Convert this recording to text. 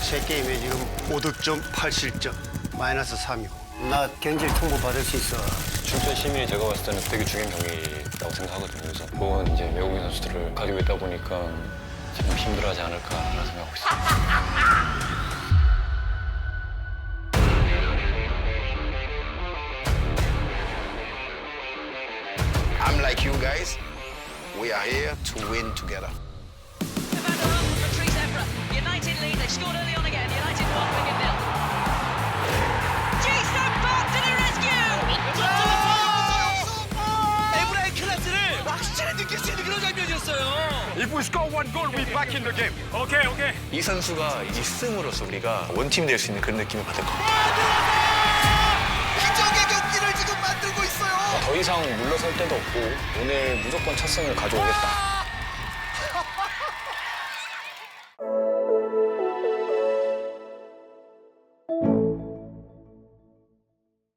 세 게임에 지금 5득점 8실점 마이너스 3이고 나 경질 통보 받을 수 있어. 춘천 시민이 제가 봤을 때는 되게 중요한 경기라고 생각하거든요. 그래서 그건 이제 외국인 선수들을 가지고 있다 보니까 좀 힘들어하지 않을까라는 생각하고 있습니다. I'm like you guys. We are here to win together. United lead. They scored early on again. United won, Wigan 0. Jason Park to the rescue. 에브라의 클래스를 확실히 느낄 수 있는 그런 장면이었어요. If we score one goal, we back in the game. Okay, okay. 이 선수가 있음으로써 우리가 원팀 될 수 있는 그런 느낌을 받을 겁니다. 기적의 경기를 지금 만들고 있어요. 더 이상 물러설 데도 없고 오늘 무조건 첫 승을 가져오겠다.